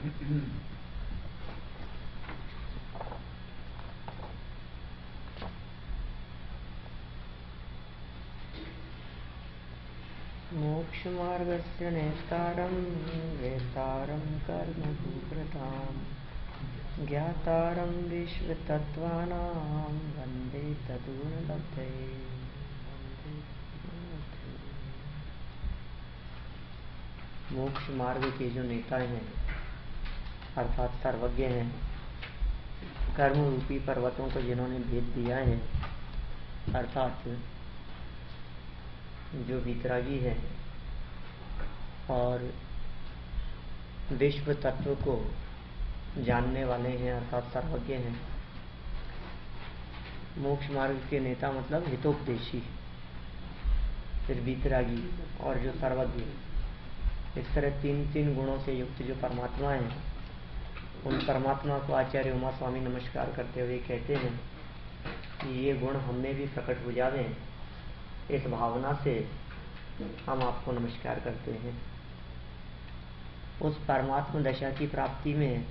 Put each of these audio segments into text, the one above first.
मोक्ष मार्गस्य नेतारं वेतारं कर्म सुकृताम् ज्ञातारं विश्वतत्त्वानां वन्दे तद्गुणलब्धये। मोक्ष मार्ग के जो नेता हैं अर्थात सर्वज्ञ हैं, कर्म रूपी पर्वतों को जिन्होंने भेद दिया है, अर्थात जो वितरागी है और विश्व तत्व को जानने वाले हैं अर्थात सर्वज्ञ हैं। मोक्ष मार्ग के नेता मतलब हितोपदेशी, फिर वितरागी और जो सर्वज्ञ। इस तरह तीन तीन गुणों से युक्त जो परमात्मा है, उन परमात्मा को आचार्य उमा स्वामी नमस्कार करते हुए कहते हैं कि ये गुण हमें भी प्रकट हो जावे, इस भावना से हम आपको नमस्कार करते हैं। उस परमात्मा दशा की प्राप्ति में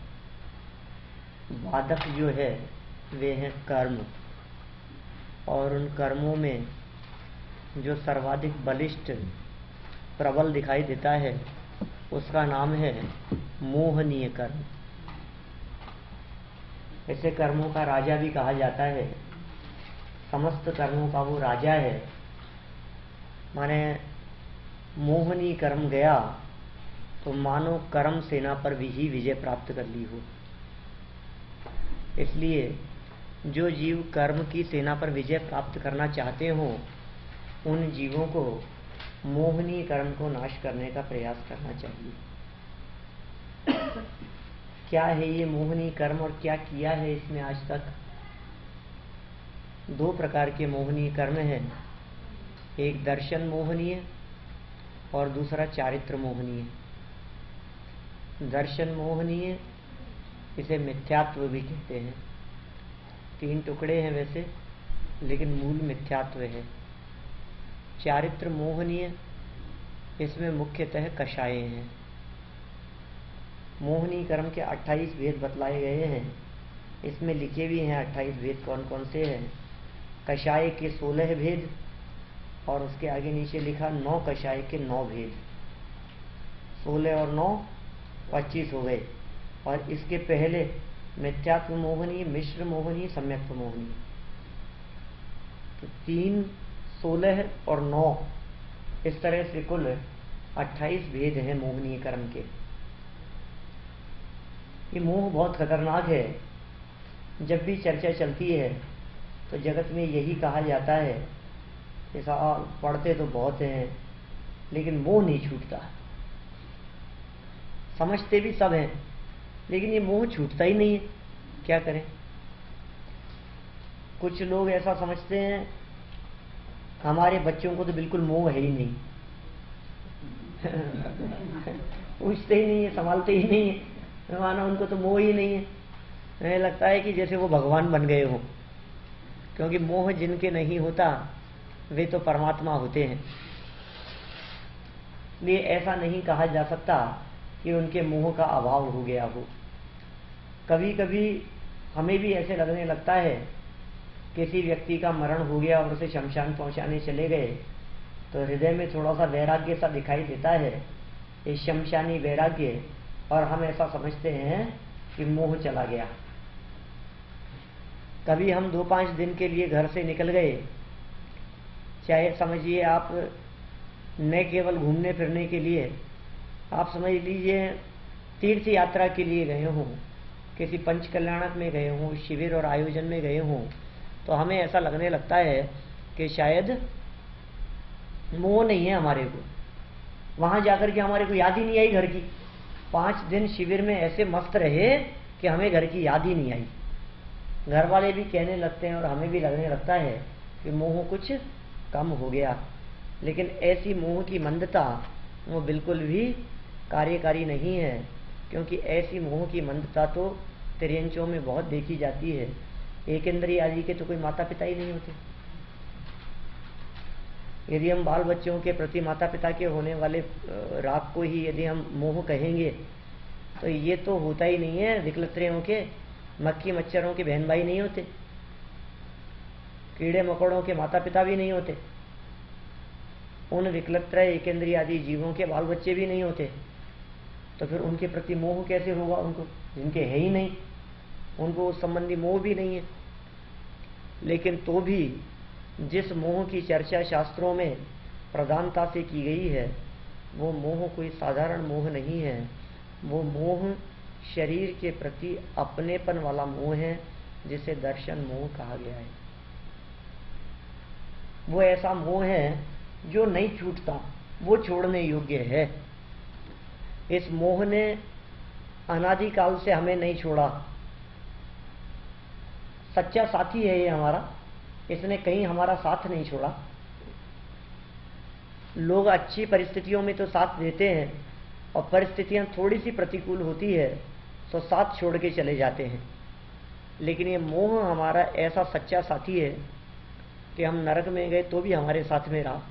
बाधक जो है वे हैं कर्म, और उन कर्मों में जो सर्वाधिक बलिष्ठ प्रबल दिखाई देता है उसका नाम है मोहनीय कर्म। ऐसे कर्मों का राजा भी कहा जाता है, समस्त कर्मों का वो राजा है। माने मोहनीय कर्म गया तो मानो कर्म सेना पर भी ही विजय प्राप्त कर ली हो। इसलिए जो जीव कर्म की सेना पर विजय प्राप्त करना चाहते हो, उन जीवों को मोहनीय कर्म को नाश करने का प्रयास करना चाहिए। क्या है ये मोहनीय कर्म और क्या किया है इसमें आज तक? दो प्रकार के मोहनीय कर्म हैं, एक दर्शन मोहनीय और दूसरा चारित्र मोहनीय। दर्शन मोहनीय इसे मिथ्यात्व भी कहते हैं। तीन टुकड़े हैं वैसे, लेकिन मूल मिथ्यात्व है। चारित्र मोहनीय, इसमें मुख्यतः कषाय हैं। मोहनीय कर्म के 28 भेद बतलाए गए हैं, इसमें लिखे भी हैं 28 भेद कौन कौन से हैं। कषाय के 16 भेद और उसके आगे नीचे लिखा 9 कषाय के 9 भेद। 16 और 9 25 हो गए। और इसके पहले मिथ्यात्व मोहनीय, मिश्र मोहनीय, सम्यक्त्व मोहनीय। तो 3, 16 और 9 इस तरह से कुल 28 भेद हैं मोहनीय कर्म के। ये मोह बहुत खतरनाक है। जब भी चर्चा चलती है तो जगत में यही कहा जाता है, ऐसा पढ़ते तो बहुत हैं लेकिन मोह नहीं छूटता। समझते भी सब हैं लेकिन ये मोह छूटता ही नहीं है। क्या करें? कुछ लोग ऐसा समझते हैं हमारे बच्चों को तो बिल्कुल मोह है ही नहीं, पूछते ही नहीं है, संभालते ही नहीं है, माना उनको तो मोह ही नहीं है। हमें लगता है कि जैसे वो भगवान बन गए हों, क्योंकि मोह जिनके नहीं होता वे तो परमात्मा होते हैं। इसलिए ऐसा नहीं कहा जा सकता कि उनके मोह का अभाव हो गया हो। कभी कभी हमें भी ऐसे लगने लगता है, किसी व्यक्ति का मरण हो गया और उसे शमशान पहुंचाने चले गए तो हृदय में थोड़ा सा वैराग्य सा दिखाई देता है, ये शमशानी वैराग्य, और हम ऐसा समझते हैं कि मोह चला गया। कभी हम 2-5 दिन के लिए घर से निकल गए, चाहे समझिए आप न केवल घूमने फिरने के लिए, आप समझ लीजिए तीर्थ यात्रा के लिए गए हों, किसी पंचकल्याणक में गए हों, शिविर और आयोजन में गए हों, तो हमें ऐसा लगने लगता है कि शायद मोह नहीं है हमारे को। वहां जाकर के हमारे को याद ही नहीं आई घर की। 5 दिन शिविर में ऐसे मस्त रहे कि हमें घर की याद ही नहीं आई। घर वाले भी कहने लगते हैं और हमें भी लगने लगता है कि मोह कुछ कम हो गया। लेकिन ऐसी मोह की मंदता वो बिल्कुल भी कार्यकारी नहीं है, क्योंकि ऐसी मोह की मंदता तो तिर्यंचों में बहुत देखी जाती है। एक इंद्रिय आदि के तो कोई माता पिता ही नहीं होते। यदि हम बाल बच्चों के प्रति माता पिता के होने वाले राग को ही यदि हम मोह कहेंगे तो ये तो होता ही नहीं है। विकलत्रियों के मक्खी मच्छरों के बहन भाई नहीं होते, कीड़े मकोड़ों के माता पिता भी नहीं होते, उन विकलत्रय एकेंद्रीय आदि जीवों के बाल बच्चे भी नहीं होते। तो फिर उनके प्रति मोह कैसे होगा उनको, जिनके है ही नहीं, उनको उस संबंधी मोह भी नहीं है। लेकिन तो भी जिस मोह की चर्चा शास्त्रों में प्रधानता से की गई है, वो मोह कोई साधारण मोह नहीं है। वो मोह शरीर के प्रति अपनेपन वाला मोह है, जिसे दर्शन मोह कहा गया है। वो ऐसा मोह है जो नहीं छूटता, वो छोड़ने योग्य है। इस मोह ने अनादिकाल से हमें नहीं छोड़ा। सच्चा साथी है ये हमारा, इसने कहीं हमारा साथ नहीं छोड़ा। लोग अच्छी परिस्थितियों में तो साथ देते हैं, और परिस्थितियां थोड़ी सी प्रतिकूल होती है तो साथ छोड़ के चले जाते हैं। लेकिन ये मोह हमारा ऐसा सच्चा साथी है कि हम नरक में गए तो भी हमारे साथ में रहा,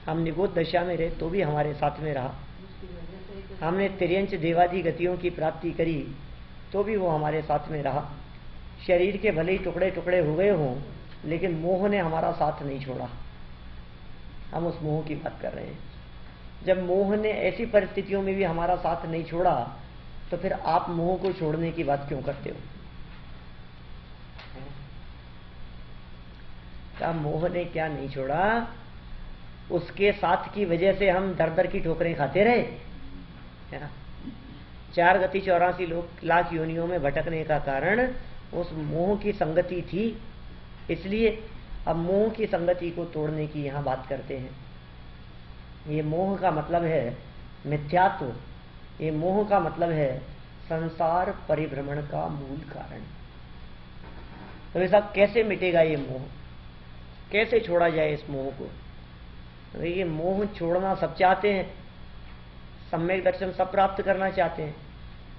हम निगोद दशा में रहे तो भी हमारे साथ में रहा, हमने तिर्यंच देवादि गतियों की प्राप्ति करी तो भी वो हमारे साथ में रहा। शरीर के भले ही टुकड़े टुकड़े हो गए हों, लेकिन मोह ने हमारा साथ नहीं छोड़ा। हम उस मोह की बात कर रहे हैं। जब मोह ने ऐसी परिस्थितियों में भी हमारा साथ नहीं छोड़ा, तो फिर आप मोह को छोड़ने की बात क्यों करते हो? क्या मोह ने क्या नहीं छोड़ा? उसके साथ की वजह से हम दर दर की ठोकरें खाते रहे। 4 गति 84 लाख योनियों में भटकने का कारण उस मोह की संगति थी। इसलिए अब मोह की संगति को तोड़ने की यहां बात करते हैं। ये मोह का मतलब है मिथ्यात्व, ये मोह का मतलब है संसार परिभ्रमण का मूल कारण। तो ऐसा कैसे मिटेगा ये मोह, कैसे छोड़ा जाए इस मोह को? तो ये मोह छोड़ना सब चाहते हैं, सम्यक दर्शन सब प्राप्त करना चाहते हैं,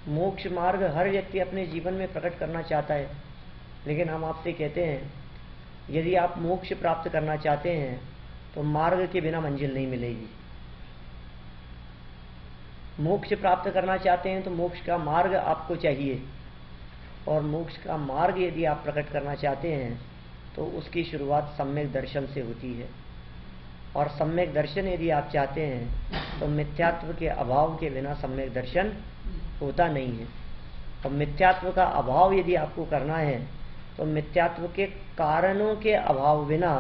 मोक्ष मार्ग हर व्यक्ति अपने जीवन में प्रकट करना चाहता है। लेकिन हम आपसे कहते हैं, यदि आप मोक्ष प्राप्त करना चाहते हैं तो मार्ग के बिना मंजिल नहीं मिलेगी। मोक्ष प्राप्त करना चाहते हैं तो मोक्ष का मार्ग आपको चाहिए, और मोक्ष का मार्ग यदि आप प्रकट करना चाहते हैं तो उसकी शुरुआत सम्यक दर्शन से होती है। और सम्यक दर्शन यदि आप चाहते हैं तो मिथ्यात्व के अभाव के बिना सम्यक दर्शन होता नहीं है। और मिथ्यात्व का अभाव यदि आपको करना है तो मिथ्यात्व के कारणों के अभाव बिना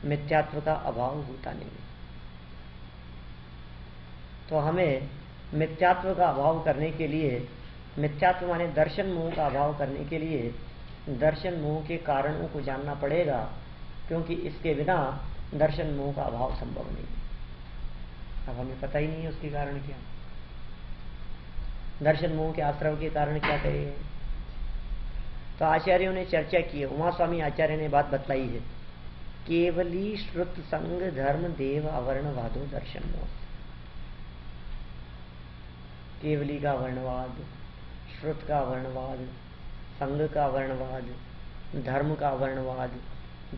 मिथ्यात्व का अभाव होता नहीं है। तो हमें मिथ्यात्व का अभाव करने के लिए, मिथ्यात्व माने दर्शन मोह का अभाव करने के लिए दर्शन मोह के कारणों को जानना पड़ेगा, क्योंकि इसके बिना दर्शन मोह का अभाव संभव नहीं है। अब हमें पता ही नहीं है उसके कारण क्या, दर्शन मोह के आश्रव के कारण क्या कहे। तो आचार्यों ने चर्चा की है, उमा स्वामी आचार्य ने बात बतलाई है, केवली श्रुत संग धर्म देव अवर्णवादो दर्शन मोह। केवली का वर्णवाद, श्रुत का वर्णवाद, संग का वर्णवाद, धर्म का वर्णवाद,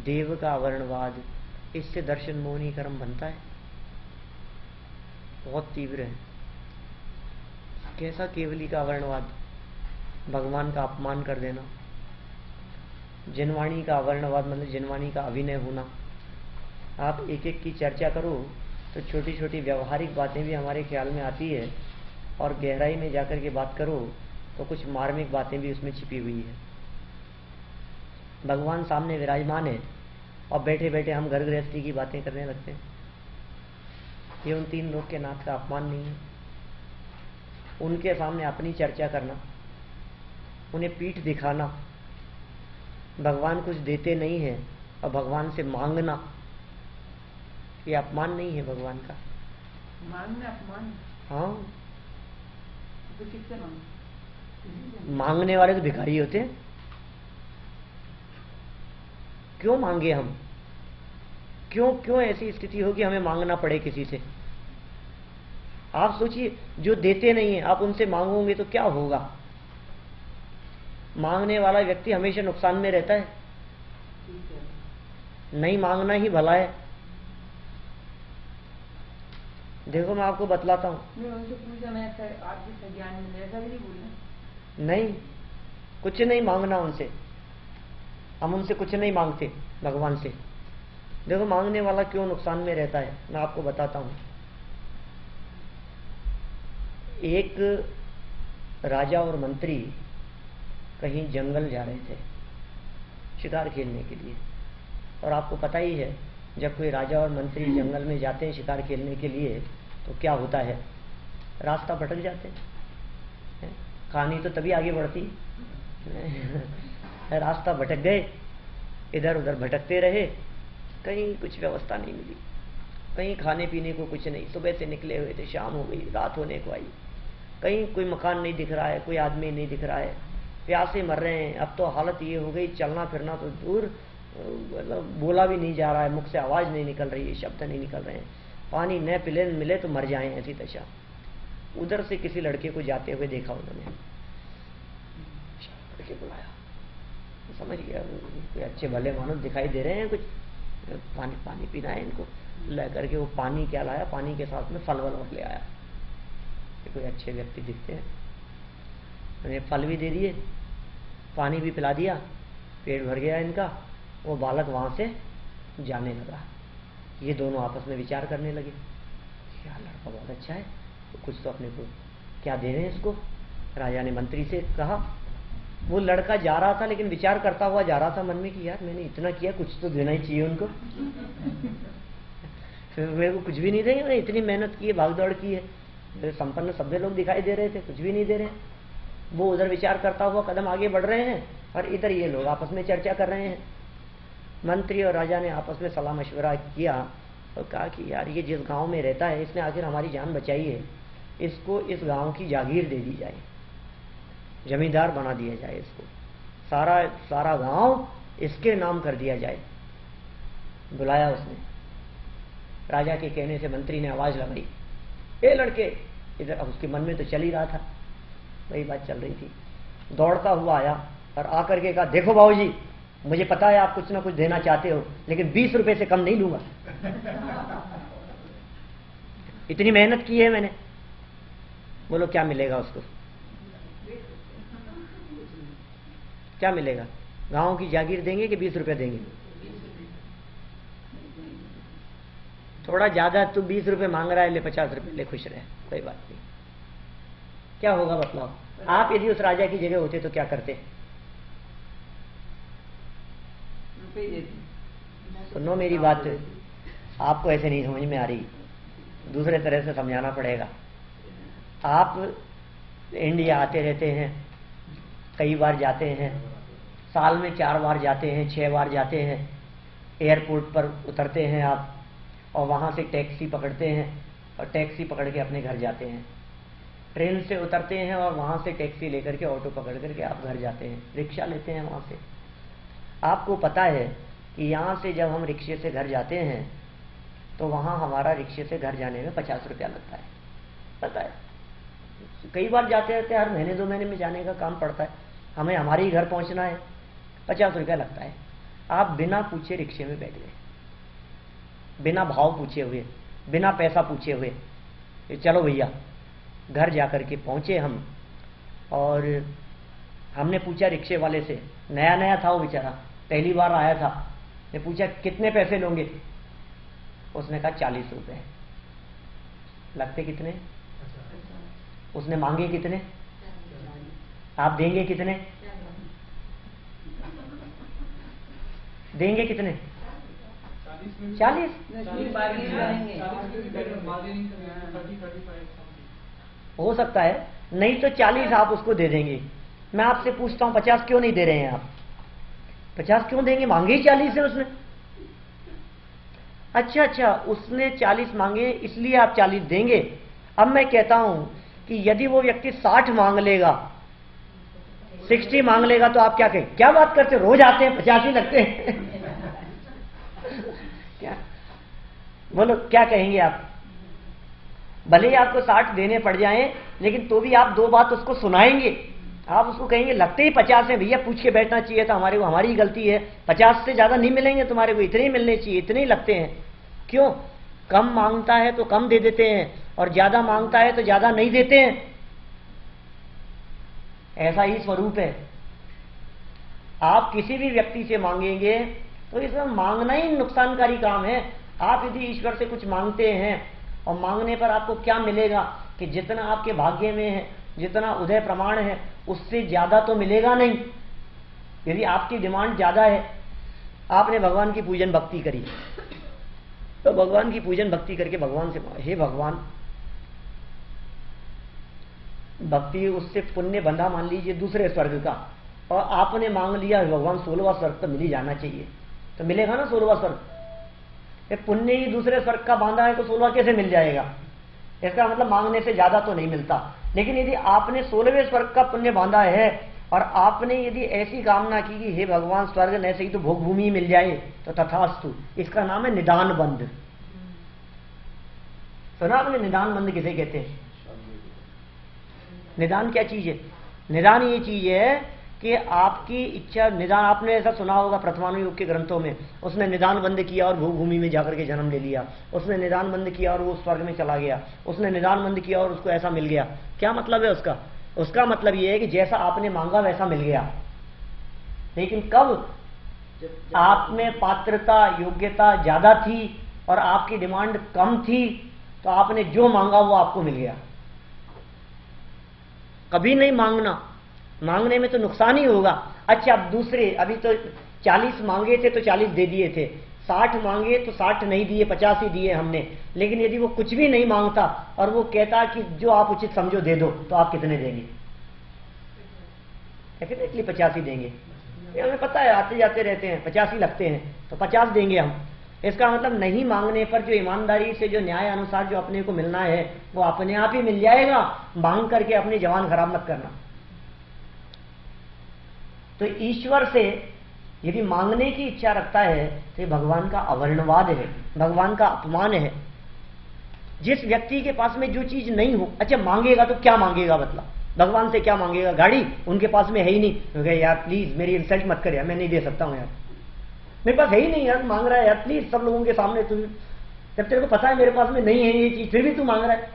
देव का वर्णवाद, इससे दर्शन मोहनी कर्म बनता है, बहुत तीव्र है। कैसा केवली का वर्णवाद? भगवान का अपमान कर देना। जिनवाणी का वर्णवाद मतलब जिनवाणी का अभिनय होना। आप एक एक की चर्चा करो तो छोटी छोटी व्यवहारिक बातें भी हमारे ख्याल में आती है, और गहराई में जाकर के बात करो तो कुछ मार्मिक बातें भी उसमें छिपी हुई है। भगवान सामने विराजमान है और बैठे बैठे हम घर गृहस्थी की बातें करने लगते हैं। ये उन 3 लोग के नाथ का अपमान नहीं है? उनके सामने अपनी चर्चा करना, उन्हें पीठ दिखाना, भगवान कुछ देते नहीं है और भगवान से मांगना, ये अपमान नहीं है भगवान का? मांगना अपमान? हाँ, तो किससे मांगे? मांगने वाले तो भिखारी होते हैं। क्यों मांगे हम? क्यों ऐसी स्थिति हो कि हमें मांगना पड़े किसी से? आप सोचिए, जो देते नहीं है आप उनसे मांगोगे तो क्या होगा? मांगने वाला व्यक्ति हमेशा नुकसान में रहता है। नहीं मांगना ही भला है। देखो मैं आपको बतलाता हूँ। मैं उनसे पूछा, मैं आपके ज्ञान में ऐसा भी नहीं बोला। नहीं, कुछ नहीं मांगना उनसे, हम उनसे कुछ नहीं मांगते भगवान से। देखो मांगने वाला क्यों नुकसान में रहता है, मैं आपको बताता हूँ। एक राजा और मंत्री कहीं जंगल जा रहे थे शिकार खेलने के लिए, और आपको पता ही है जब कोई राजा और मंत्री जंगल में जाते हैं शिकार खेलने के लिए तो क्या होता है, रास्ता भटक जाते हैं। कहानी तो तभी आगे बढ़ती रास्ता भटक गए, इधर उधर भटकते रहे, कहीं कुछ व्यवस्था नहीं मिली, कहीं खाने पीने को कुछ नहीं। सुबह से निकले हुए थे, शाम हो गई, रात होने को आई, कहीं कोई मकान नहीं दिख रहा है, कोई आदमी नहीं दिख रहा है, प्यासे मर रहे हैं। अब तो हालत ये हो गई, चलना फिरना तो दूर, मतलब बोला भी नहीं जा रहा है, मुख से आवाज नहीं निकल रही है, शब्द नहीं निकल रहे हैं, पानी न पिले मिले तो मर जाएं, ऐसी दशा। उधर से किसी लड़के को जाते हुए देखा उन्होंने, लड़के बुलाया, समझ गया कोई अच्छे भले मानुस दिखाई दे रहे हैं, कुछ पानी पानी पीना है इनको, ले करके वो पानी क्या लाया, पानी के साथ में फल वल ले आया, कोई अच्छे व्यक्ति दिखते हैं, उन्हें फल भी दे दिए, पानी भी पिला दिया, पेट भर गया इनका। वो बालक वहां से जाने लगा, ये दोनों आपस में विचार करने लगे, क्या लड़का बहुत अच्छा है, तो कुछ तो अपने को क्या दे रहे हैं इसको। राजा ने मंत्री से कहा, वो लड़का जा रहा था लेकिन विचार करता हुआ जा रहा था मन में कि यार मैंने इतना किया, कुछ तो देना ही चाहिए उनको फिर मेरे को कुछ भी नहीं देंगे, मैंने इतनी मेहनत की है, भागदौड़ की है, संपन्न सभ्य लोग दिखाई दे रहे थे, कुछ भी नहीं दे रहे। वो उधर विचार करता हुआ कदम आगे बढ़ रहे हैं और इधर ये लोग आपस में चर्चा कर रहे हैं। मंत्री और राजा ने आपस में सलाह मशवरा किया और कहा कि यार ये जिस गांव में रहता है, इसने आखिर हमारी जान बचाई है, इसको इस गांव की जागीर दे दी जाए, जमींदार बना दिया जाए, इसको सारा गांव इसके नाम कर दिया जाए। बुलाया उसने, राजा के कहने से मंत्री ने आवाज लगाई, ए लड़के इधर। अब उसके मन में तो चल ही रहा था, वही बात चल रही थी। दौड़ता हुआ आया और आकर के कहा, देखो बाबूजी, मुझे पता है आप कुछ ना कुछ देना चाहते हो, लेकिन 20 रुपए से कम नहीं लूंगा इतनी मेहनत की है मैंने। बोलो क्या मिलेगा उसको, क्या मिलेगा? गांव की जागीर देंगे कि 20 रुपए देंगे? थोड़ा ज्यादा, तू 20 रुपए मांग रहा है, ले 50 रुपए ले, खुश रहे, कोई बात नहीं। क्या होगा बतलाओ? आप यदि उस राजा की जगह होते तो क्या करते? सुनो मेरी बात, आपको ऐसे नहीं समझ में आ रही, दूसरे तरह से समझाना पड़ेगा। आप इंडिया आते रहते हैं, कई बार जाते हैं, साल में 4 बार जाते हैं, 6 बार जाते हैं, एयरपोर्ट पर उतरते हैं आप और वहां से टैक्सी पकड़ते हैं और टैक्सी पकड़ के अपने घर जाते हैं। ट्रेन से उतरते हैं और वहां से टैक्सी लेकर के, ऑटो पकड़ करके आप घर जाते हैं, रिक्शा लेते हैं वहां से। आपको पता है कि यहां से जब हम रिक्शे से घर जाते हैं तो वहां हमारा रिक्शे से घर जाने में 50 रुपया लगता है, पता है? कई बार जाते रहते हैं, हर महीने 2 महीने में जाने का काम पड़ता है, हमें हमारे ही घर पहुंचना है, 50 रुपया लगता है। आप बिना पूछे रिक्शे में बैठ गए, बिना भाव पूछे हुए, बिना पैसा पूछे हुए, चलो भैया। घर जाकर के पहुंचे हम और हमने पूछा रिक्शे वाले से, नया नया था वो बेचारा, पहली बार आया था, ने पूछा कितने पैसे लोगे? उसने कहा 40 रुपए। लगते कितने? उसने मांगे कितने? आप देंगे कितने? देंगे कितने? 40। हो सकता है, नहीं तो 40 आप उसको दे देंगे। मैं आपसे पूछता हूं 50 क्यों नहीं दे रहे हैं आप? 50 क्यों देंगे? मांगे ही 40 है उसने। अच्छा, उसने 40 मांगे इसलिए आप 40 देंगे। अब मैं कहता हूं कि यदि वो व्यक्ति 60 मांग लेगा, 60 मांग लेगा, तो आप क्या कहें? क्या बात करते, रोज आते हैं, 50 ही लगते हैं क्या बोलो, क्या कहेंगे आप? भले ही आपको 60 देने पड़ जाएं, लेकिन तो भी आप 2 बात उसको सुनाएंगे। आप उसको कहेंगे लगते ही 50 है भैया, पूछ के बैठना चाहिए था हमारे को, हमारी ही गलती है, 50 से ज्यादा नहीं मिलेंगे तुम्हारे को, इतने ही मिलने चाहिए, इतने ही लगते हैं। क्यों? कम मांगता है तो कम दे देते हैं और ज्यादा मांगता है तो ज्यादा नहीं देते हैं। ऐसा ही स्वरूप है। आप किसी भी व्यक्ति से मांगेंगे तो इसमें मांगना ही नुकसानकारी काम है। आप यदि ईश्वर से कुछ मांगते हैं और मांगने पर आपको क्या मिलेगा कि जितना आपके भाग्य में है, जितना उदय प्रमाण है, उससे ज्यादा तो मिलेगा नहीं। यदि आपकी डिमांड ज्यादा है, आपने भगवान की पूजन भक्ति करी, तो भगवान की पूजन भक्ति करके भगवान से, हे भगवान, भक्ति उससे पुण्य बंधा मान लीजिए दूसरे स्वर्ग का, और आपने मांग लिया भगवान 16वां स्वर्ग तो मिल ही जाना चाहिए, तो मिलेगा ना 16वां स्वर्ग। पुण्य ही दूसरे स्वर्ग का बांधा है तो 16वां कैसे मिल जाएगा? इसका मतलब मांगने से ज्यादा तो नहीं मिलता। लेकिन यदि आपने 16वें स्वर्ग का पुण्य बांधा है और आपने यदि ऐसी कामना की कि हे भगवान स्वर्ग न सही तो भोग भूमि मिल जाए, तो तथास्तु। इसका नाम है निदान बंध। सुना आपने निदान बंध किसे कहते हैं? निदान क्या चीज है? निदान ये चीज है कि आपकी इच्छा, निदान आपने ऐसा सुना होगा प्रथमानुयोग के ग्रंथों में, उसने निदान बंद किया और भूमि में जाकर के जन्म ले लिया, उसने निदान बंद किया और वो स्वर्ग में चला गया, उसने निदान बंद किया और उसको ऐसा मिल गया। क्या मतलब है उसका? उसका मतलब ये है कि जैसा आपने मांगा वैसा मिल गया। लेकिन कब आप में पात्रता, योग्यता ज्यादा थी और आपकी डिमांड कम थी, तो आपने जो मांगा वो आपको मिल गया। कभी नहीं मांगना, मांगने में तो नुकसान ही होगा। अच्छा, अब दूसरे, अभी तो 40 मांगे थे तो 40 दे दिए थे, 60 मांगे तो 60 नहीं दिए, 50 ही दिए हमने। लेकिन यदि वो कुछ भी नहीं मांगता और वो कहता कि जो आप उचित समझो दे दो, तो आप कितने देंगे? डेफिनेटली 50 ही देंगे। हमें पता है आते जाते रहते हैं, 50 ही लगते हैं, तो 50 देंगे हम। इसका मतलब नहीं मांगने पर जो ईमानदारी से, जो न्याय अनुसार जो अपने को मिलना है वो अपने आप ही मिल जाएगा। मांग करके अपनी जवान खराब मत करना। तो ईश्वर से यदि मांगने की इच्छा रखता है तो ये भगवान का अवर्णवाद है, भगवान का अपमान है। जिस व्यक्ति के पास में जो चीज नहीं हो, अच्छा मांगेगा तो क्या मांगेगा? मतलब भगवान से क्या मांगेगा? गाड़ी उनके पास में है ही नहीं, क्योंकि यार प्लीज मेरी इंसल्ट मत कर यार, मैं नहीं दे सकता हूं यार, मेरे पास है ही नहीं यार, मांग रहा है यार प्लीज सब लोगों के सामने। तू जब तेरे को पता है मेरे पास में नहीं है ये चीज, फिर भी तू मांग रहा है।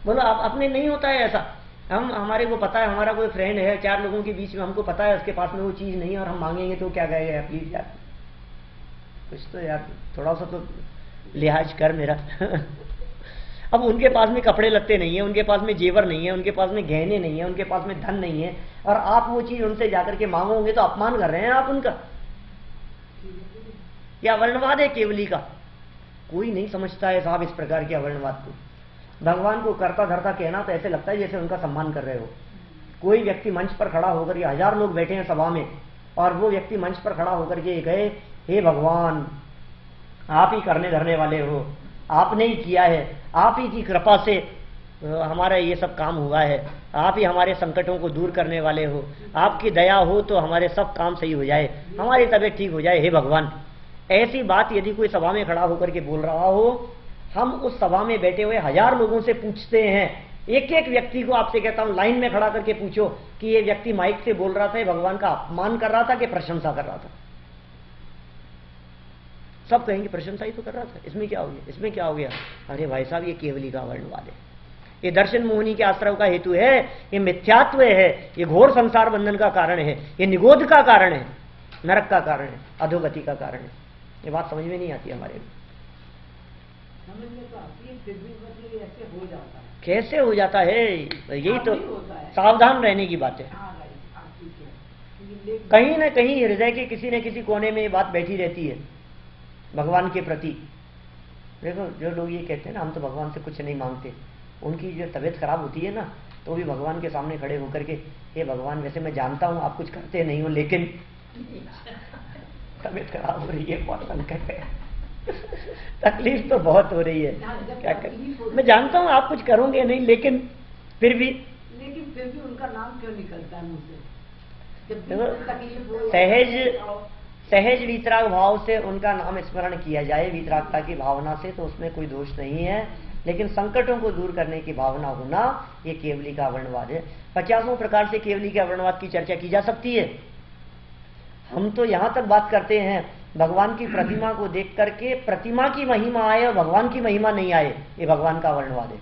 बोलो आप अपने नहीं होता है ऐसा। हमारे को पता है, हमारा कोई फ्रेंड है 4 लोगों के बीच में, हमको पता है उसके पास में वो चीज नहीं है और हम मांगेंगे तो क्या कहेगा? यार प्लीज यार कुछ तो यार थोड़ा सा तो लिहाज कर मेरा। अब उनके पास में कपड़े लत्ते नहीं है, उनके पास में जेवर नहीं है, उनके पास में गहने नहीं है, उनके पास में धन नहीं है, और आप वो चीज उनसे जाकर के मांगोगे तो अपमान कर रहे हैं आप उनका। यह अवर्णवाद है केवली का। कोई नहीं समझता है साहब इस प्रकार के अवर्णवाद को। भगवान को करता धरता कहना तो ऐसे लगता है जैसे उनका सम्मान कर रहे हो। कोई व्यक्ति मंच पर खड़ा होकर, ये 1000 लोग बैठे हैं सभा में, और वो व्यक्ति मंच पर खड़ा होकर के कहे, हे भगवान आप ही करने धरने वाले हो, आपने ही किया है, आप ही की कृपा से हमारा ये सब काम हुआ है, आप ही हमारे संकटों को दूर करने वाले हो, आपकी दया हो तो हमारे सब काम सही हो जाए, हमारी तबीयत ठीक हो जाए, हे भगवान। ऐसी बात यदि कोई सभा में खड़ा होकर के बोल रहा हो, हम उस सभा में बैठे हुए 1000 लोगों से पूछते हैं, एक एक व्यक्ति को आपसे कहता हूं लाइन में खड़ा करके पूछो कि ये व्यक्ति माइक से बोल रहा था, ये भगवान का अपमान कर रहा था कि प्रशंसा कर रहा था? सब कहेंगे प्रशंसा ही तो कर रहा था, इसमें क्या हो गया, इसमें क्या हो गया? अरे भाई साहब ये केवली का वर्णवाद है, ये दर्शन मोहिनी के आश्रय का हेतु है, ये मिथ्यात्व है, ये घोर संसार बंधन का कारण है, ये निगोध का कारण है, नरक का कारण है, अधोगति का कारण है। ये बात समझ में नहीं आती हमारे। समझ में तो आती है, फिर भी मतलब ऐसे हो जाता है। कैसे हो जाता है? यही तो सावधान रहने की बात है। कहीं ना कहीं हृदय के किसी न किसी कोने में ये बात बैठी रहती है भगवान के प्रति। देखो जो लोग ये कहते हैं ना हम तो भगवान से कुछ नहीं मांगते, उनकी जो तबीयत खराब होती है ना, तो भी भगवान के सामने खड़े होकर के, हे भगवान वैसे मैं जानता हूं आप कुछ करते नहीं हो, लेकिन तबीयत खराब हो रही है, बहुत संकट है, तकलीफ तो बहुत हो रही है, क्या कर, मैं जानता हूं आप कुछ करोगे नहीं, लेकिन फिर भी उनका नाम क्यों निकलता है मुझसे? सहज वीतराग भाव से उनका नाम स्मरण किया जाए, वीतरागता की भावना से, तो उसमें कोई दोष नहीं है। लेकिन संकटों को दूर करने की भावना होना, ये केवली का वर्णवाद है। 50 प्रकार से केवली के वर्णवाद की चर्चा की जा सकती है। हम तो यहां तक बात करते हैं भगवान की प्रतिमा को देख करके प्रतिमा की महिमा आए और भगवान की महिमा नहीं आए, ये भगवान का वर्णवाद है।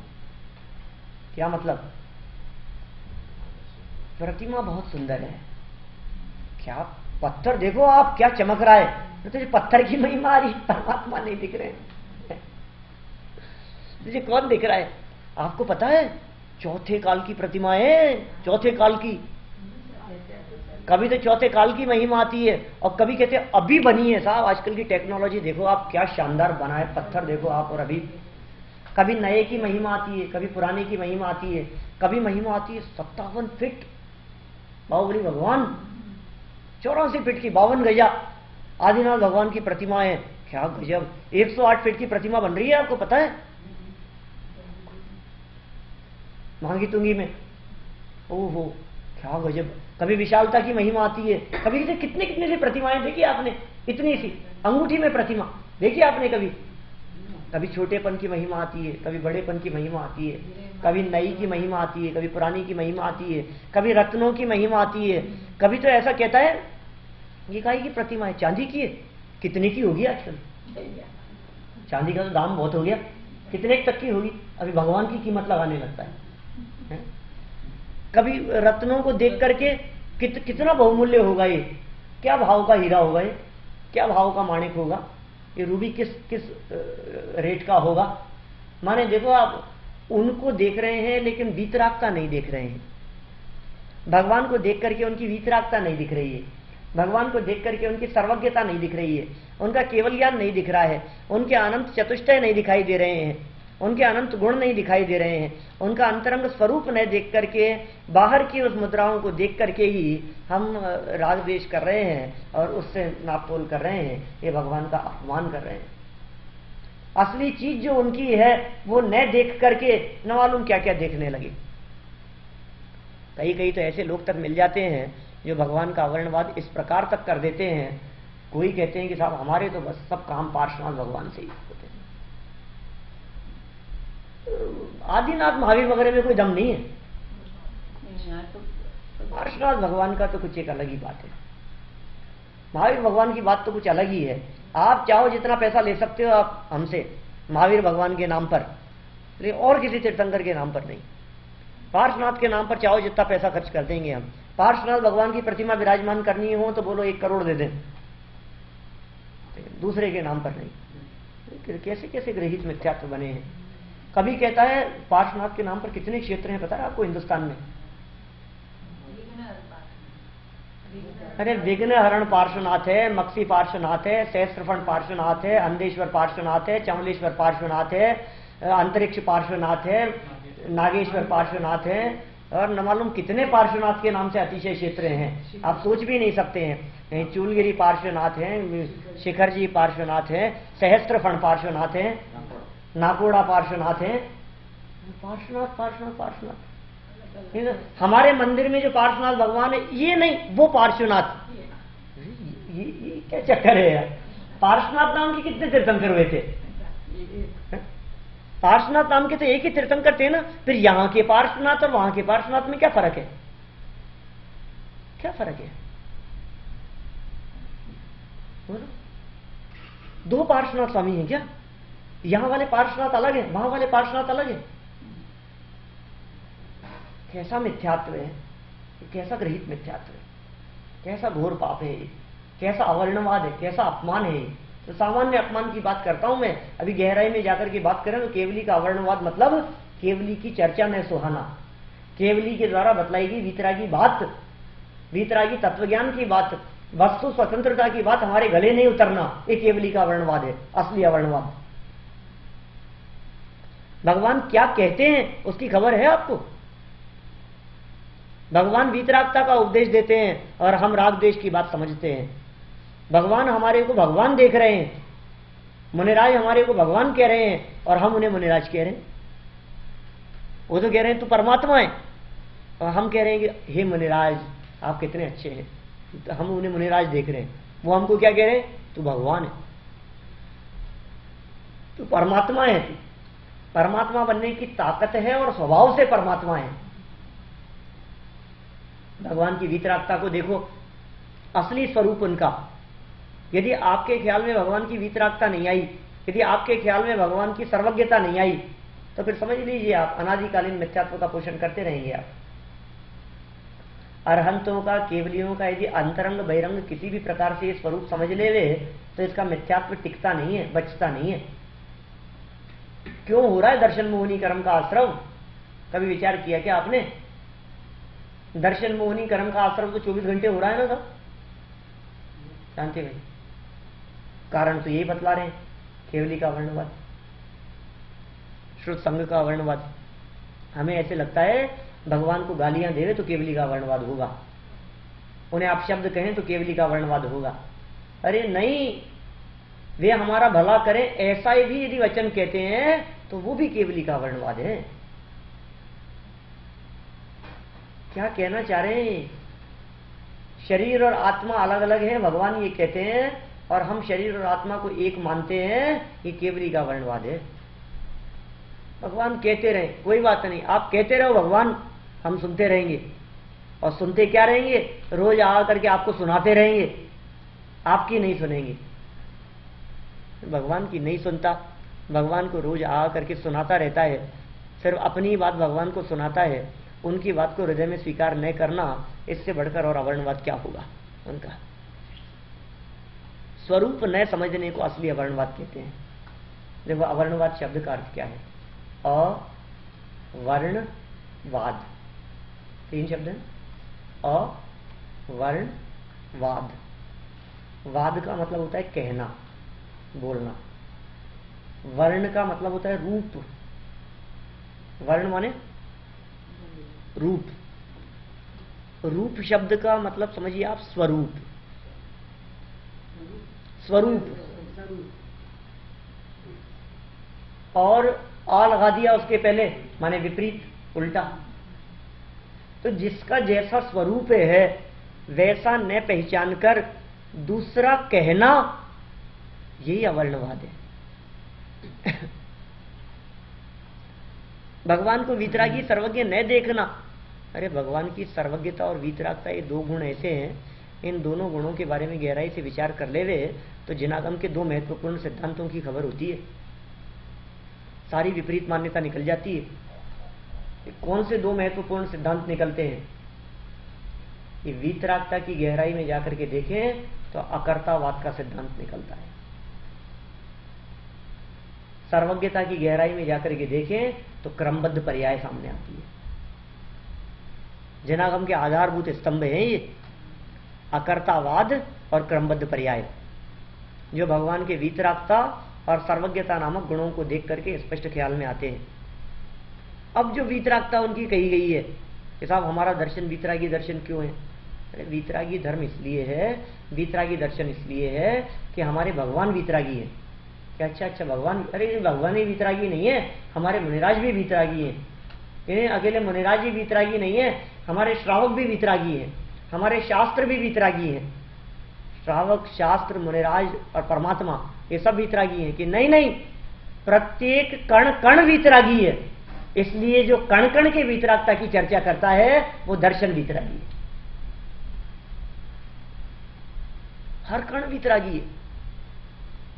क्या मतलब? प्रतिमा बहुत सुंदर है, क्या पत्थर देखो आप क्या चमक रहा है, तो पत्थर की महिमा आ रही, परमात्मा नहीं दिख रहे हैं। तुझे कौन दिख रहा है? आपको पता है चौथे काल की प्रतिमा है, चौथे काल की। कभी तो चौथे काल की महिमा आती है और कभी कहते हैं अभी बनी है। साहब आजकल की टेक्नोलॉजी देखो आप, क्या शानदार बना है पत्थर, देखो आप। और अभी कभी नए की महिमा आती है, कभी पुराने की महिमा आती है, कभी महिमा आती है 57 फीट बाहुबली भगवान, 84 फीट की 52 गजा आदिनाथ भगवान की प्रतिमा है। क्या गजब! 108 फीट की प्रतिमा बन रही है, आपको पता है, मांगी तुंगी में। ओहो क्या गजब! कभी विशालता की महिमा आती है, कभी कितने कितने सी प्रतिमाएं देखी आपने, इतनी सी अंगूठी में प्रतिमा देखी आपने कभी? कभी छोटेपन की महिमा आती है, कभी बड़ेपन की महिमा आती है, कभी नई की महिमा आती है, कभी पुरानी की महिमा आती है, कभी रत्नों की महिमा आती है। कभी तो ऐसा कहता है ये काहे की प्रतिमा है, चांदी की है, कितने की होगी आजकल? चांदी का तो दाम बहुत हो गया, कितने तक की होगी? अभी भगवान की कीमत लगाने लगता है। कभी रत्नों को देख करके कितना बहुमूल्य होगा ये, क्या भाव का हीरा होगा ये, क्या भाव का माणिक होगा ये, रूबी किस किस रेट का होगा। माने देखो आप उनको देख रहे हैं लेकिन वीतरागता नहीं देख रहे हैं। भगवान को देख करके उनकी वीतरागता नहीं दिख रही है, भगवान को देख करके उनकी सर्वज्ञता नहीं दिख रही है, उनका केवल ज्ञान नहीं दिख रहा है, उनके अनंत चतुष्टय नहीं दिखाई दे रहे हैं, उनके अनंत गुण नहीं दिखाई दे रहे हैं, उनका अंतरंग स्वरूप नहीं देख करके बाहर की उस मुद्राओं को देख करके ही हम राग द्वेष कर रहे हैं और उससे नापतोल कर रहे हैं। ये भगवान का अपमान कर रहे हैं। असली चीज जो उनकी है वो न देख करके न मालूम क्या क्या देखने लगे। कई कई तो ऐसे लोग तक मिल जाते हैं जो भगवान का अवर्णवाद इस प्रकार तक कर देते हैं। कोई कहते हैं कि साहब हमारे तो बस सब काम पार्श्वनाथ भगवान से ही होते हैं। आदिनाथ महावीर वगैरह में कोई दम नहीं है, पार्श्वनाथ भगवान का तो कुछ एक अलग ही बात है। महावीर भगवान की बात तो कुछ अलग ही है। आप चाहो जितना पैसा ले सकते हो आप हमसे महावीर भगवान के नाम पर, लेकिन और किसी तीर्थंकर के नाम पर नहीं। पार्श्वनाथ के नाम पर चाहो जितना पैसा खर्च कर देंगे हम। पार्श्वनाथ भगवान की प्रतिमा विराजमान करनी हो तो बोलो 1 करोड़ दे दें, दूसरे के नाम पर नहीं। कैसे कैसे गृहीत मिथ्यात्व बने हैं। कभी कहता है पार्श्वनाथ के नाम पर कितने क्षेत्र हैं पता है आपको हिंदुस्तान में? अरे विघ्नहरण पार्श्वनाथ है, मक्सी पार्श्वनाथ है, सहस्त्रफण पार्श्वनाथ है, अंधेश्वर पार्श्वनाथ है, चमलेश्वर पार्श्वनाथ है, अंतरिक्ष पार्श्वनाथ है, नागेश्वर पार्श्वनाथ है, और न मालूम कितने पार्श्वनाथ के नाम से अतिशय क्षेत्र हैं, आप सोच भी नहीं सकते हैं। चूलगिरी पार्श्वनाथ है, शिखर जी पार्श्वनाथ है, सहस्त्रफण पार्श्वनाथ है, नाकोड़ा पार्श्वनाथ है। पार्श्वनाथ पार्श्वनाथ पार्श्वनाथ। हमारे मंदिर में जो पार्श्वनाथ भगवान है ये नहीं, वो पार्श्वनाथ। ये क्या चक्कर है यार? पार्श्वनाथ नाम के कितने तीर्थंकर हुए थे? पार्श्वनाथ नाम के तो एक ही तीर्थंकर थे ना। फिर यहां के पार्श्वनाथ और वहां के पार्श्वनाथ में क्या फर्क है? क्या फर्क है? बोलो, 2 पार्श्वनाथ स्वामी हैं क्या? यहां वाले पार्श्वनाथ अलग है, वहां वाले पार्श्वनाथ अलग है। कैसा मिथ्यात्व है, कैसा गृहित मिथ्यात्व है, कैसा घोर पाप है, कैसा अवर्णवाद है, कैसा अपमान है। तो सामान्य अपमान की बात करता हूं मैं। अभी गहराई में जाकर के बात करें तो केवली का अवर्णवाद मतलब केवली की चर्चा में सुहाना, केवली के द्वारा बतलाई गई वीतरागी बात, वीतरागी तत्वज्ञान की बात, वस्तु स्वतंत्रता की बात हमारे गले नहीं उतरना, ये केवली का अवर्णवाद है, असली अवर्णवाद। भगवान क्या कहते हैं उसकी खबर है आपको? भगवान वीतरागता का उपदेश देते हैं और हम राग द्वेष की बात समझते हैं। भगवान हमारे को भगवान देख रहे हैं, मुनिराज हमारे को भगवान कह रहे हैं और हम उन्हें मुनिराज कह रहे हैं। वो तो कह रहे हैं तू परमात्मा है और हम कह रहे हैं कि हे मुनिराज आप कितने अच्छे हैं। तो हम उन्हें मुनिराज देख रहे हैं, वो हमको क्या कह रहे हैं? तू भगवान है, तू परमात्मा है। तू परमात्मा बनने की ताकत है और स्वभाव से परमात्मा है। भगवान की वीतरागता को देखो, असली स्वरूप उनका यदि आपके ख्याल में भगवान की वीतरागता नहीं आई, यदि आपके ख्याल में भगवान की सर्वज्ञता नहीं आई, तो फिर समझ लीजिए आप अनादिकालीन मिथ्यात्व का पोषण करते रहेंगे। आप अरहंतों का, केवलियों का यदि अंतरंग बहिरंग किसी भी प्रकार से ये स्वरूप समझ लेवे तो इसका मिथ्यात्व टिकता नहीं है, बचता नहीं है। क्यों हो रहा है दर्शन मोहनी कर्म का आश्रव? कभी विचार किया क्या आपने? दर्शन मोहनी कर्म का आश्रव तो 24 घंटे हो रहा है ना सब, जानते भाई। कारण तो यही बतला रहे हैं, केवली का वर्णवाद, श्रुत संघ का वर्णवाद। हमें ऐसे लगता है भगवान को गालियां देवे तो केवली का वर्णवाद होगा, उन्हें आप शब्द कहें तो केवली का वर्णवाद होगा। अरे नहीं, वे हमारा भला करें ऐसा ही भी यदि वचन कहते हैं तो वो भी केवली का वर्णवाद है। क्या कहना चाह रहे हैं? शरीर और आत्मा अलग अलग है, भगवान ये कहते हैं, और हम शरीर और आत्मा को एक मानते हैं, ये केवली का वर्णवाद है। भगवान कहते रहे, कोई बात नहीं, आप कहते रहो भगवान, हम सुनते रहेंगे। और सुनते क्या रहेंगे? रोज आ करके आपको सुनाते रहेंगे, आपकी नहीं सुनेंगे। भगवान की नहीं सुनता, भगवान को रोज आ करके सुनाता रहता है, सिर्फ अपनी बात भगवान को सुनाता है, उनकी बात को हृदय में स्वीकार न करना, इससे बढ़कर और अवर्णवाद क्या होगा उनका? स्वरूप न समझने को असली अवर्णवाद कहते हैं। देखो अवर्णवाद शब्द का अर्थ क्या है? अवर्णवाद, 3 शब्द हैं। अवर्णवाद, वाद का मतलब होता है कहना, बोलना। वर्ण का मतलब होता है रूप, वर्ण माने रूप। रूप शब्द का मतलब समझिए आप स्वरूप, स्वरूप। और आ लगा दिया उसके पहले, माने विपरीत, उल्टा। तो जिसका जैसा स्वरूप है वैसा न पहचान कर दूसरा कहना, यही अवर्णवाद है। भगवान को वीतरागी सर्वज्ञ न देखना। अरे भगवान की सर्वज्ञता और वीतरागता ये 2 गुण ऐसे हैं, इन दोनों गुणों के बारे में गहराई से विचार कर लेवे तो जिनागम के 2 महत्वपूर्ण सिद्धांतों की खबर होती है, सारी विपरीत मान्यता निकल जाती है। कौन से 2 महत्वपूर्ण सिद्धांत निकलते हैं? ये वीतरागता की गहराई में जाकर के देखें तो अकर्तावाद का सिद्धांत निकलता है। सर्वज्ञता की गहराई में जाकर के देखें तो क्रमबद्ध पर्याय सामने आती है। जनागम के आधारभूत स्तंभ हैं ये, अकर्तावाद और क्रमबद्ध पर्याय, जो भगवान के वीतरागता और सर्वज्ञता नामक गुणों को देख करके स्पष्ट ख्याल में आते हैं। अब जो वीतरागता उनकी कही गई है कि साहब हमारा दर्शन वीतरागी दर्शन क्यों है? अरे वीतरागी धर्म इसलिए है, वीतरागी दर्शन इसलिए है कि हमारे भगवान वीतरागी है। क्या अच्छा भगवान? अरे भगवान ही वीतरागी नहीं है, हमारे मुनिराज भी वीतरागी है। इन्हें अकेले मुनिराज ही वीतरागी नहीं है, हमारे श्रावक भी वीतरागी है, हमारे शास्त्र भी वीतरागी है। श्रावक, शास्त्र, मुनिराज और परमात्मा ये सब वीतरागी हैं कि नहीं नहीं, प्रत्येक कण कण वीतरागी है। इसलिए जो कण कण के वीतरागता की चर्चा करता है वो दर्शन वीतरागी है। हर कण वीतरागी है,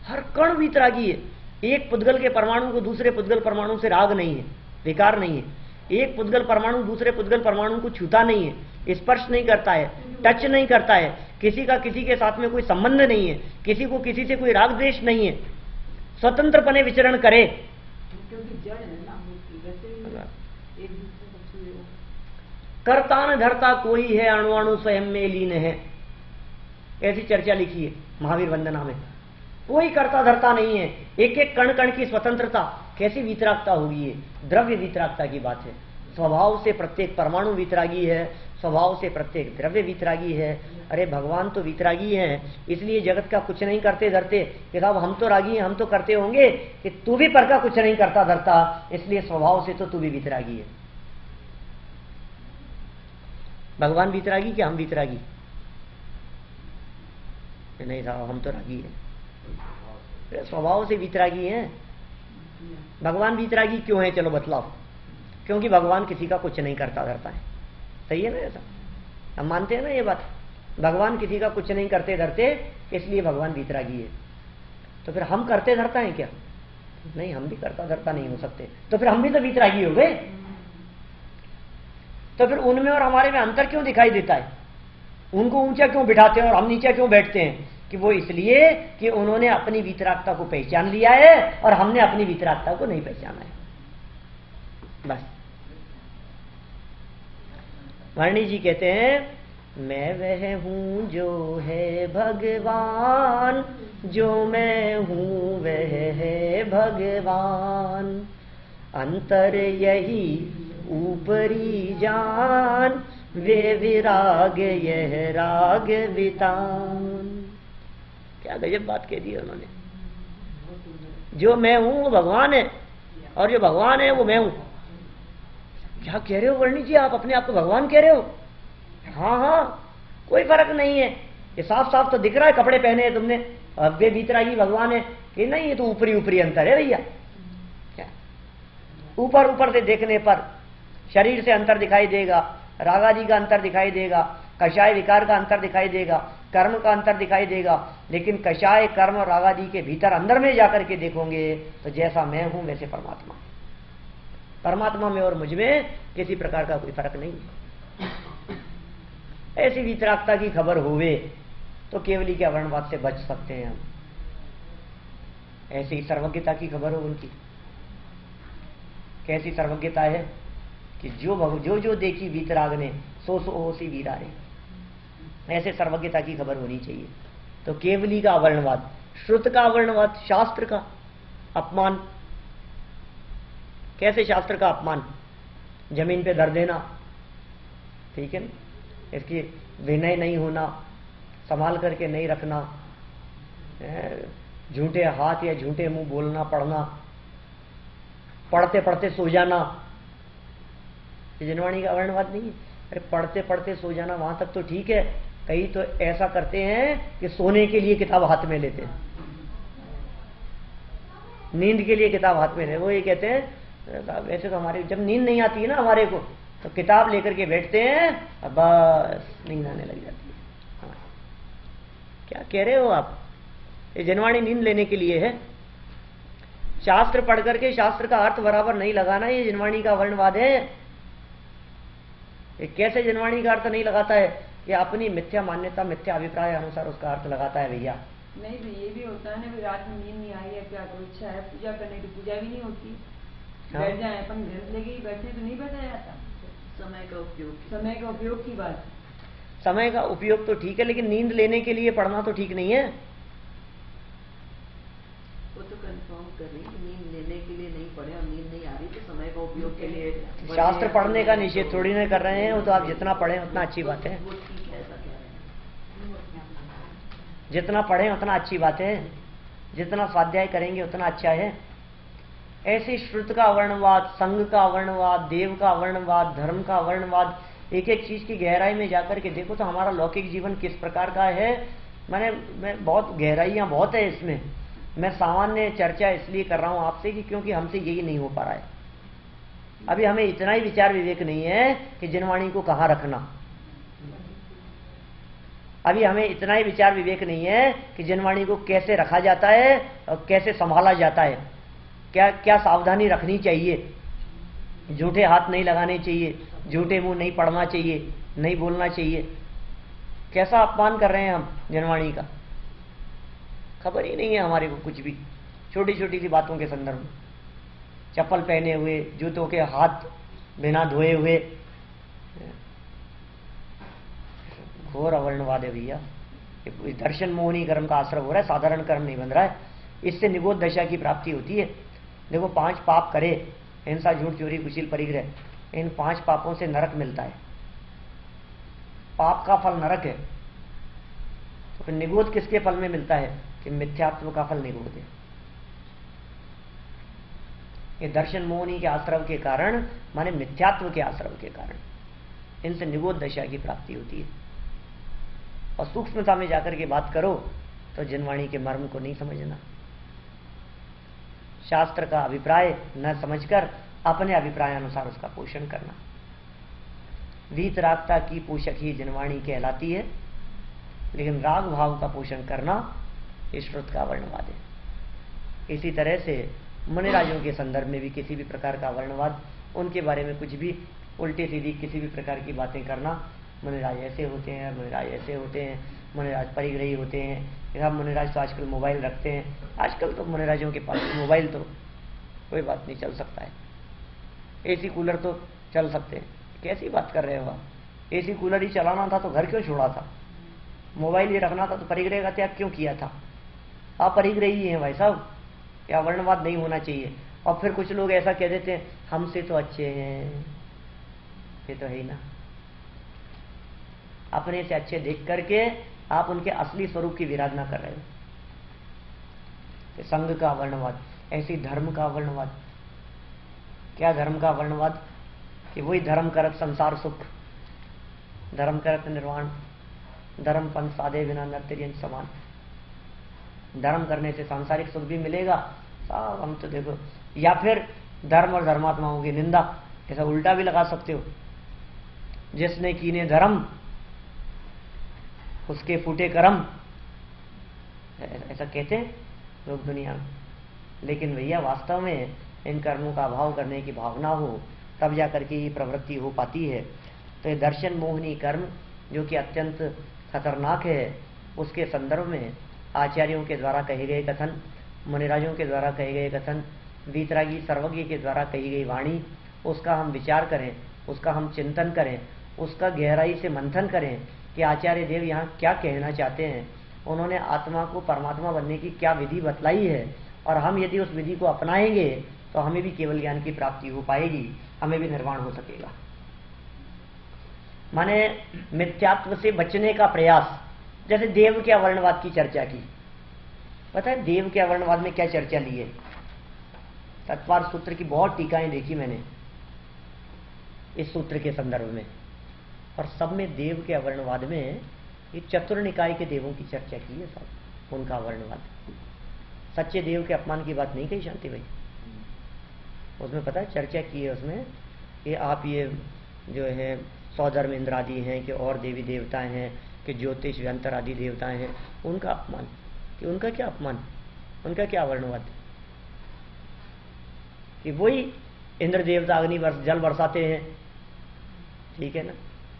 हर कण वीतरागी है। एक पुद्गल के परमाणु को दूसरे पुद्गल परमाणु से राग नहीं है, विकार नहीं है। एक पुद्गल परमाणु दूसरे पुद्गल परमाणु को छूता नहीं है, स्पर्श नहीं करता है, टच नहीं करता है, किसी का किसी के साथ में कोई संबंध नहीं है, किसी को किसी से कोई राग द्वेष नहीं है, स्वतंत्रपने विचरण करे। कर्ता न धरता कोई है, अणु अणु स्वयं में लीन है, ऐसी चर्चा लिखी है महावीर वंदना में। कोई कर्ता धरता नहीं है, एक एक कण कण की स्वतंत्रता। कैसी वीतरागता होगी? ये द्रव्य वीतरागता की बात है। स्वभाव से प्रत्येक परमाणु वीतरागी है, स्वभाव से प्रत्येक द्रव्य वीतरागी है। अरे भगवान तो वीतरागी है, इसलिए जगत का कुछ नहीं करते धरते कि साहब हम तो रागी हैं, हम तो करते होंगे, कि तू भी पर का कुछ नहीं करता धरता, इसलिए स्वभाव से तो तू भी वीतरागी है। भगवान वीतरागी कि हम वीतरागी? नहीं साहब हम तो रागी हैं, स्वभाव से वीतरागी हैं। भगवान वीतरागी क्यों है? चलो बतलाओ। क्योंकि भगवान किसी का कुछ नहीं करता धरता है। सही है ना? ऐसा हम मानते हैं ना ये बात। भगवान किसी का कुछ नहीं करते धरते, इसलिए भगवान वीतरागी है। तो फिर हम करते धरता है क्या? नहीं, हम भी करता धरता नहीं हो सकते, तो फिर हम भी तो वीतरागी हो गए। तो फिर उनमें और हमारे में अंतर क्यों दिखाई देता है? उनको ऊंचा क्यों बिठाते हैं और हम नीचा क्यों बैठते हैं? कि वो इसलिए कि उन्होंने अपनी वीतरागता को पहचान लिया है और हमने अपनी वीतरागता को नहीं पहचाना है, बस। वाणी जी कहते हैं, मैं वह हूं जो है भगवान, जो मैं हूं वह है भगवान, अंतर यही ऊपरी जान, वे विराग यह राग वितान। क्या गजब बात कह दी है उन्होंने। जो मैं हूं वो भगवान है और जो भगवान है वो मैं हूं। क्या कह रहे हो वर्णी जी, आप अपने आप को भगवान कह रहे हो? हाँ हाँ, कोई फर्क नहीं है, ये साफ साफ तो दिख रहा है, कपड़े पहने हैं तुमने, वे भीतरागी भगवान है कि नहीं? ये तो ऊपरी ऊपरी अंतर है भैया। क्या ऊपर ऊपर से देखने पर शरीर से अंतर दिखाई देगा, रागादि का अंतर दिखाई देगा, कषाय विकार का अंतर दिखाई देगा, कर्म का अंतर दिखाई देगा, लेकिन कषाय कर्म और रागादि के भीतर अंदर में जाकर के देखोगे तो जैसा मैं हूं वैसे परमात्मा। परमात्मा में और मुझ में किसी प्रकार का कोई फर्क नहीं है। ऐसी वितरागता की खबर होवे तो केवली के वर्णवाद से बच सकते हैं हम। ऐसी सर्वज्ञता की खबर हो उनकी। कैसी सर्वज्ञता है कि जो देखी वीतराग ने सो होसी वीरा रे। ऐसे सर्वज्ञता की खबर होनी चाहिए। तो केवली का वर्णवाद, श्रुत का वर्णवाद, शास्त्र का अपमान। कैसे शास्त्र का अपमान? जमीन पे धर देना, ठीक है ना, इसकी विनय नहीं होना, संभाल करके नहीं रखना, झूठे हाथ या झूठे मुंह बोलना, पढ़ना, पढ़ते पढ़ते सो जाना, ये जनवाणी का वर्णवाद नहीं है। अरे पढ़ते पढ़ते सो जाना वहां तक तो ठीक है, कई तो ऐसा करते हैं कि सोने के लिए किताब हाथ में लेते हैं, नींद के लिए किताब हाथ में ले। वो ये कहते हैं वैसे तो हमारे जब नींद नहीं आती है ना हमारे को, तो किताब लेकर के बैठते हैं, अब बस नींद आने लग जाती है। हाँ। क्या कह रहे हो आप? ये जनवाणी नींद लेने के लिए है। शास्त्र पढ़ करके शास्त्र का अर्थ बराबर नहीं लगाना, ये जनवाणी का वर्णवाद है। ये कैसे जनवाणी का अर्थ नहीं लगाता है? कि अपनी मिथ्या मान्यता, मिथ्या अभिप्राय अनुसार उसका अर्थ लगाता है भैया। नहीं तो ये भी होता है ना, रात में नींद नहीं आई है, क्या कोई इच्छा है पूजा करने की, पूजा भी नहीं होती, बैठ जाए अपन घर लेके बैठे तो नहीं बैठा जाता। समय का उपयोग की बात। समय का उपयोग तो ठीक है, लेकिन नींद लेने के लिए पढ़ना तो ठीक नहीं है। वो तो कंफर्म कर रही कि नींद लेने के लिए नहीं पढ़े और नींद नहीं आ रही तो समय का उपयोग के लिए। शास्त्र पढ़ने का निषेध थोड़ी ना कर रहे हैं, वो तो आप जितना पढ़ें उतना अच्छी बात है। जितना पढ़ें उतना अच्छी बात है, जितना स्वाध्याय करेंगे उतना अच्छा है। ऐसे श्रुत का वर्णवाद, संघ का वर्णवाद, देव का वर्णवाद, धर्म का वर्णवाद, एक एक चीज की गहराई में जाकर के देखो तो हमारा लौकिक जीवन किस प्रकार का है। मैं बहुत गहराइयां बहुत है इसमें। मैं सामान्य चर्चा इसलिए कर रहा हूं आपसे कि क्योंकि हमसे यही नहीं हो पा रहा है। अभी हमें इतना ही विचार विवेक नहीं है कि जनवाणी को कहां रखना। अभी हमें इतना ही विचार विवेक नहीं है कि जनवाणी को कैसे रखा जाता है और कैसे संभाला जाता है, क्या क्या सावधानी रखनी चाहिए, झूठे हाथ नहीं लगाने चाहिए, झूठे मुंह नहीं पढ़ना चाहिए, नहीं बोलना चाहिए। कैसा अपमान कर रहे हैं हम जनवाणी का, खबर ही नहीं है हमारे को कुछ भी। छोटी छोटी सी बातों के संदर्भ में, चप्पल पहने हुए, जूतों के हाथ बिना धोए हुए, घोर अवर्णवाद है भैया। दर्शन मोहनी कर्म का आश्रय हो रहा है, साधारण कर्म नहीं बन रहा है। इससे निबोध दशा की प्राप्ति होती है। देखो 5 पाप करे, हिंसा, झूठ, चोरी, कुशील, परिग्रह, इन 5 पापों से नरक मिलता है। पाप का फल नरक है। तो फिर निबोध किसके फल में मिलता है? कि मिथ्यात्व का फल निबोध है। ये दर्शन मोहनी के आश्रव के कारण, माने मिथ्यात्व के आश्रव के कारण, इनसे निबोध दशा की प्राप्ति होती है। और सूक्ष्मता में जाकर के बात करो तो जनवाणी के मर्म को नहीं समझना, शास्त्र का अभिप्राय न समझकर अपने अभिप्राय अनुसार उसका पोषण करना। वीतरागता की पोषक ही जनवाणी कहलाती है। लेकिन राग भाव का पोषण करना श्रुत का वर्णवाद है। इसी तरह से मुनिराजों के संदर्भ में भी किसी भी प्रकार का वर्णवाद, उनके बारे में कुछ भी उल्टी सीधी किसी भी प्रकार की बातें करना, मुनिराज ऐसे होते हैं, मुनिराज ऐसे होते हैं, मुनिराज परिग्रही होते हैं, या मुनिराज तो आजकल मोबाइल रखते हैं। आजकल तो मुनिराजों के पास मोबाइल तो कोई बात नहीं, चल सकता है। एसी कूलर तो चल सकते हैं। कैसी बात कर रहे हो आप? एसी कूलर ही चलाना था तो घर क्यों छोड़ा था? मोबाइल ही रखना था तो परिग्रह का त्याग क्यों किया था? आप परिग्रही हैं भाई साहब, क्या वर्णवाद नहीं होना चाहिए। और फिर कुछ लोग ऐसा कह देते हैं हमसे तो अच्छे हैं, ये तो है ही ना। अपने से अच्छे देख करके आप उनके असली स्वरूप की विराधना कर रहे हो। संघ का वर्णवाद, ऐसी धर्म का वर्णवाद। क्या धर्म का वर्णवाद? कि वही धर्म करत संसार सुख, धर्म करत निर्वाण, धर्म पंथ साधे बिना नर्तरियन समान। धर्म करने से सांसारिक सुख भी मिलेगा साहब, हम तो देखो। या फिर धर्म और धर्मात्माओं की निंदा, ऐसा उल्टा भी लगा सकते हो। जिसने कीने धर्म उसके फूटे कर्म, ऐसा कहते हैं लोग दुनिया में। लेकिन भैया वास्तव में इन कर्मों का अभाव करने की भावना हो तब जाकर के ये प्रवृत्ति हो पाती है। तो ये दर्शन मोहनी कर्म जो कि अत्यंत खतरनाक है, उसके संदर्भ में आचार्यों के द्वारा कहे गए कथन, मुनिराजों के द्वारा कहे गए कथन, वीतरागी सर्वज्ञ के द्वारा कही गई वाणी, उसका हम विचार करें, उसका हम चिंतन करें, उसका गहराई से मंथन करें कि आचार्य देव यहाँ क्या कहना चाहते हैं, उन्होंने आत्मा को परमात्मा बनने की क्या विधि बतलाई है। और हम यदि उस विधि को अपनाएंगे तो हमें भी केवल ज्ञान की प्राप्ति हो पाएगी, हमें भी निर्वाण हो सकेगा। माने मिथ्यात्व से बचने का प्रयास। जैसे देव के अवर्णवाद की चर्चा की, पता है देव के अवर्णवाद में क्या चर्चा ली है? तत्वार सूत्र की बहुत टीकाएं देखी मैंने इस सूत्र के संदर्भ में, और सब में देव के अवर्णवाद में ये चतुर निकाय के देवों की चर्चा की है सब, उनका अवर्णवाद। सच्चे देव के अपमान की बात नहीं कही शांति भाई, उसमें पता है चर्चा की है उसमें कि आप ये जो है सौधर्म इंद्र आदि हैं कि और देवी देवताएं हैं कि ज्योतिष व्यंतर आदि देवताएं हैं, उनका अपमान। कि उनका क्या अपमान, उनका क्या वर्णवाद? कि वही इंद्र देवता अग्नि जल बरसाते हैं, ठीक है ना,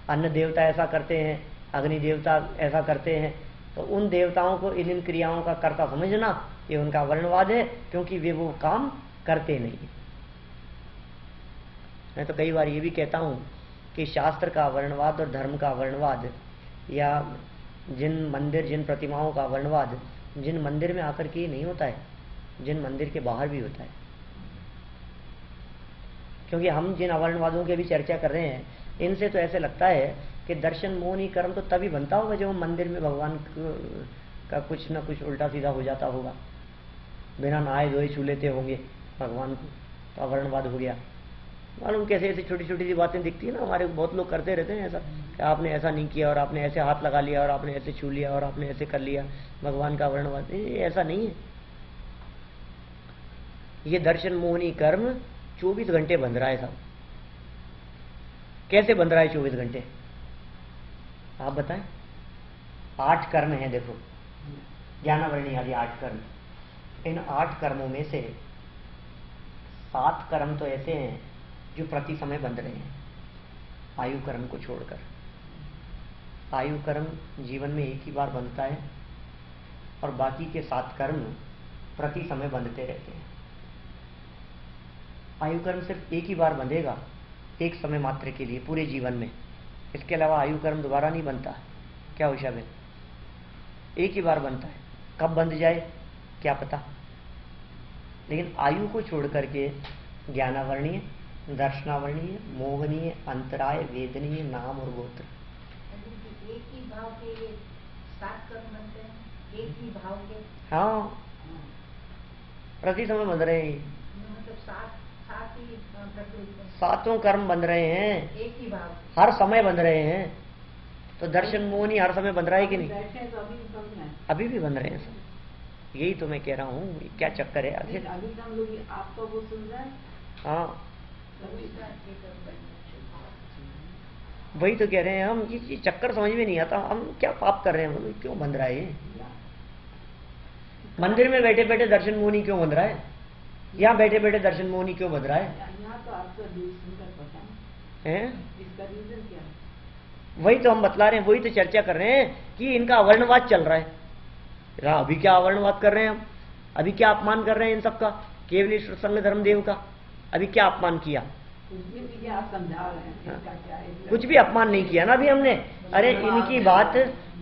अन्न देवता ऐसा करते हैं, अग्नि देवता ऐसा करते हैं, तो उन देवताओं को इन क्रियाओं का कर्ता समझना ये उनका वर्णवाद है, क्योंकि वे वो काम करते नहीं। मैं तो कई बार ये भी कहता हूं कि शास्त्र का वर्णवाद और धर्म का वर्णवाद, या जिन मंदिर जिन प्रतिमाओं का वर्णवाद जिन मंदिर में आकर के नहीं होता है, जिन मंदिर के बाहर भी होता है। क्योंकि हम जिन अवर्णवादों की भी चर्चा कर रहे हैं, इनसे तो ऐसे लगता है कि दर्शन मोहनी कर्म तो तभी बनता होगा जब मंदिर में भगवान का कुछ ना कुछ उल्टा सीधा हो जाता होगा, बिना नहाए धोए छू लेते होंगे भगवान को, तो अवर्णवाद हो गया। मालूम कैसे ऐसी छोटी छोटी सी बातें दिखती है ना, हमारे बहुत लोग करते रहते हैं ऐसा कि आपने ऐसा नहीं किया और आपने ऐसे हाथ लगा लिया और आपने ऐसे छू लिया और आपने ऐसे कर लिया, भगवान का वर्णवाद। ऐसा नहीं है। ये दर्शन मोहनी कर्म 24 घंटे बंध रहा है साहब। कैसे बंध रहा है 24 घंटे आप बताएं? 8 कर्म हैं, देखो ज्ञानावरणी आदि 8 कर्म। इन 8 कर्मों में से 7 कर्म तो ऐसे हैं जो प्रति समय बंध रहे हैं, आयु कर्म को छोड़कर। आयु कर्म जीवन में एक ही बार बंधता है और बाकी के 7 कर्म प्रति समय बंधते रहते हैं। आयु कर्म सिर्फ एक ही बार बंधेगा, एक समय मात्र के लिए पूरे जीवन में। इसके अलावा आयु कर्म दोबारा नहीं बनता। क्या उषा बहन? एक ही बार बनता है, कब बंध जाए क्या पता। लेकिन आयु को छोड़ करके ज्ञानावर्णीय, दर्शनावर्णीय, मोहनीय, अंतराय, वेदनीय, नाम और गोत्र, एक ही भाव के 7 कर्म बनते हैं, एक ही भाव के। हाँ प्रति समय बंध रहे हैं। मतलब 7 ही प्रकृति, 7 कर्म बंध रहे हैं, एक ही भाव, हर समय बंध रहे हैं। तो दर्शन मोहनी हर समय बंध रहा है कि नहीं? बैठे तो अभी भी बंद है, अभी भी बंध रहे हैं सब। यही तो मैं कह रहा हूँ, क्या चक्कर है आखिर? अभी तो हम लोग आपको वो सुन रहे हैं। हाँ वही तो कह रहे हैं हम, ये चक्कर समझ में नहीं आता, हम क्या पाप कर रहे हैं, बोलो क्यों बंध रहा है ये? मंदिर में बैठे बैठे दर्शन मोहनी क्यों बंध रहा है? यहाँ बैठे बैठे दर्शन मोहनी क्यों बंध रहा है? यहाँ तो आपका सुनकर पता हैं? इसका रीजन क्या है? वही तो हम बतला रहे हैं, वही तो चर्चा कर रहे हैं कि इनका अवर्णवाद चल रहा है। अभी क्या अवर्णवाद कर रहे हैं हम? अभी क्या अपमान कर रहे हैं इन सबका, केवलेश्वर संघ धर्मदेव का? अभी क्या अपमान किया? आप समझा रहे हैं इसका क्या है? कुछ भी अपमान नहीं किया ना अभी हमने। अरे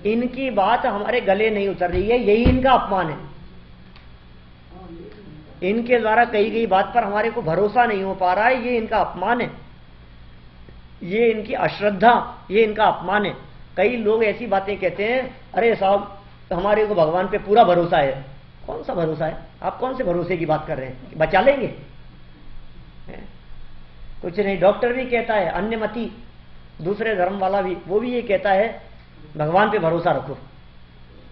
इनकी बात हमारे गले नहीं उतर रही है, यही इनका अपमान है। इनके द्वारा कही गई बात पर हमारे को भरोसा नहीं हो पा रहा है, ये इनका अपमान है, ये इनकी अश्रद्धा, ये इनका अपमान है। कई लोग ऐसी बातें कहते हैं, अरे साहब हमारे को भगवान पे पूरा भरोसा है। कौन सा भरोसा है? आप कौन से भरोसे की बात कर रहे हैं? बचा लेंगे? कुछ नहीं। डॉक्टर भी कहता है, अन्यमति दूसरे धर्म वाला भी, वो भी ये कहता है भगवान पे भरोसा रखो।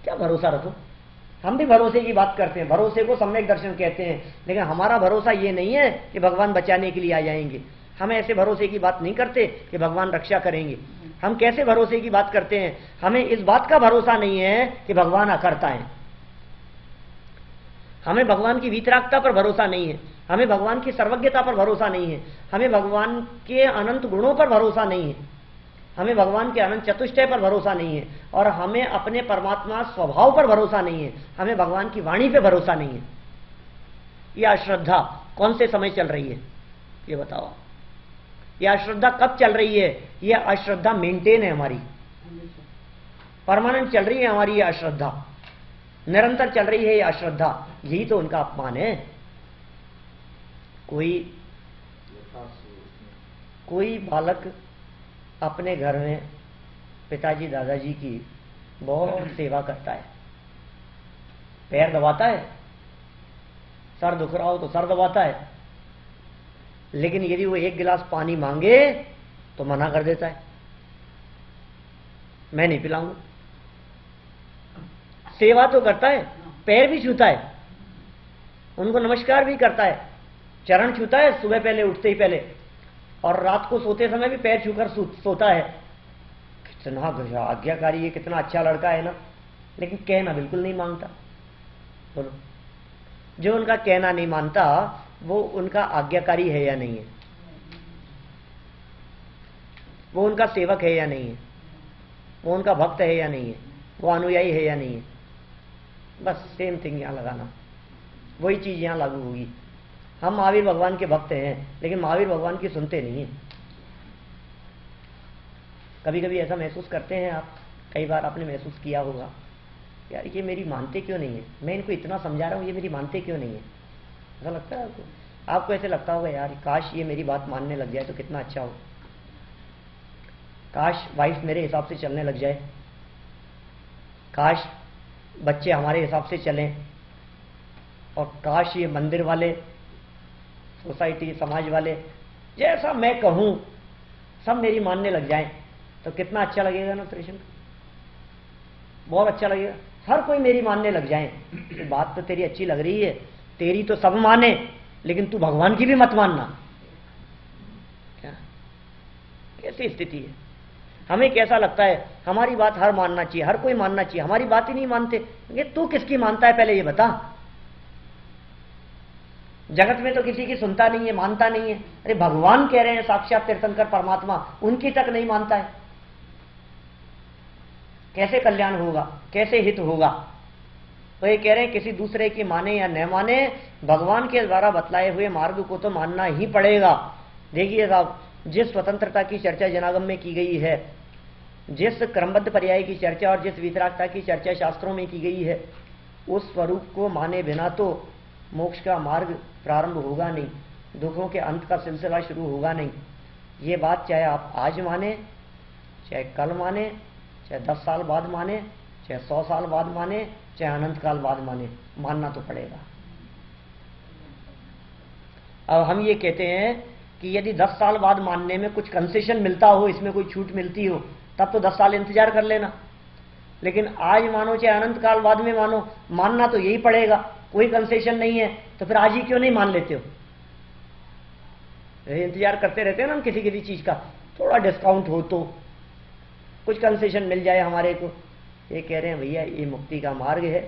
क्या भरोसा रखो? हम भी भरोसे की बात करते हैं, भरोसे को सम्यक दर्शन कहते हैं, लेकिन हमारा भरोसा ये नहीं है कि भगवान बचाने के लिए आ जाएंगे। हम ऐसे भरोसे की बात नहीं करते कि भगवान रक्षा करेंगे। हम कैसे भरोसे की बात करते हैं? हमें इस बात का भरोसा नहीं है कि भगवान अकर्ता है, हमें भगवान की वीतरागता पर भरोसा नहीं है, हमें भगवान की सर्वज्ञता पर भरोसा नहीं है, हमें भगवान के अनंत गुणों पर भरोसा नहीं है, हमें भगवान के अनंत चतुष्टय पर भरोसा नहीं है, और हमें अपने परमात्मा स्वभाव पर भरोसा नहीं है, हमें भगवान की वाणी पे भरोसा नहीं है। यह अश्रद्धा कौन से समय चल रही है ये बताओ? यह अश्रद्धा कब चल रही है? यह अश्रद्धा मेंटेन है हमारी, परमानेंट चल रही है हमारी यह अश्रद्धा, निरंतर चल रही है यह अश्रद्धा। यही तो उनका अपमान है। कोई बालक अपने घर में पिताजी दादाजी की बहुत सेवा करता है, पैर दबाता है, सर दुख रहा हो तो सर दबाता है, लेकिन यदि वो एक गिलास पानी मांगे तो मना कर देता है, मैं नहीं पिलाऊंगा। सेवा तो करता है, पैर भी छूता है, उनको नमस्कार भी करता है, चरण छूता है सुबह पहले उठते ही पहले, और रात को सोते समय भी पैर छूकर सोता है। कितना आज्ञाकारी है, कितना अच्छा लड़का है ना, लेकिन कहना बिल्कुल नहीं मांगता। बोलो, जो उनका कहना नहीं मानता वो उनका आज्ञाकारी है या नहीं है? वो उनका सेवक है या नहीं है? वो उनका भक्त है या नहीं है? वो अनुयायी है या नहीं है? बस सेम थिंग यहां लगाना, वही चीज यहां लागू होगी। हम महावीर भगवान के भक्त हैं, लेकिन महावीर भगवान की सुनते नहीं हैं। कभी कभी ऐसा महसूस करते हैं आप, कई बार आपने महसूस किया होगा, यार ये मेरी मानते क्यों नहीं है, मैं इनको इतना समझा रहा हूं ये मेरी मानते क्यों नहीं है? ऐसा लगता है आपको? आपको ऐसे लगता होगा यार काश ये मेरी बात मानने लग जाए तो कितना अच्छा हो, काश वाइफ मेरे हिसाब से चलने लग जाए, काश बच्चे हमारे हिसाब से चलें, और काश ये मंदिर वाले, सोसाइटी, समाज वाले जैसा मैं कहूं सब मेरी मानने लग जाएं, तो कितना अच्छा लगेगा ना सुरेशन? बहुत अच्छा लगेगा। हर कोई मेरी मानने लग जाए। तो बात तो तेरी अच्छी लग रही है, तेरी तो सब माने, लेकिन तू भगवान की भी मत मानना। क्या कैसी स्थिति है? हमें कैसा लगता है हमारी बात हर मानना चाहिए, हर कोई मानना चाहिए, हमारी बात ही नहीं मानते। ये तू किसकी मानता है पहले ये बता। जगत में तो किसी की सुनता नहीं है, मानता नहीं है। अरे भगवान कह रहे हैं साक्षात तीर्थंकर परमात्मा, उनकी तक नहीं मानता है। कैसे कल्याण होगा, कैसे हित होगा? तो ये कह रहे हैं किसी दूसरे की माने या न माने, भगवान के द्वारा बतलाए हुए मार्ग को तो मानना ही पड़ेगा। देखिए साहब, जिस स्वतंत्रता की चर्चा जनागम में की गई है, जिस क्रमबद्ध पर्याय की चर्चा और जिस वितरागता की चर्चा शास्त्रों में की गई है, उस स्वरूप को माने बिना तो मोक्ष का मार्ग प्रारंभ होगा नहीं, दुखों के अंत का सिलसिला शुरू होगा नहीं। ये बात चाहे आप आज माने, चाहे कल माने, चाहे 10 साल बाद माने, चाहे 100 साल बाद माने, चाहे अनंत काल बाद माने, मानना तो पड़ेगा। अब हम ये कहते हैं कि यदि 10 साल बाद मानने में कुछ कंसेशन मिलता हो, इसमें कोई छूट मिलती हो, तब तो 10 साल इंतजार कर लेना। लेकिन आज मानो चाहे अनंत काल बाद में मानो, मानना तो यही पड़ेगा। कोई कंसेशन नहीं है तो फिर आज ही क्यों नहीं मान लेते हो? इंतजार करते रहते हैं ना हम किसी किसी चीज का, थोड़ा डिस्काउंट हो तो, कुछ कंसेशन मिल जाए हमारे को। ये कह रहे हैं भैया ये मुक्ति का मार्ग है,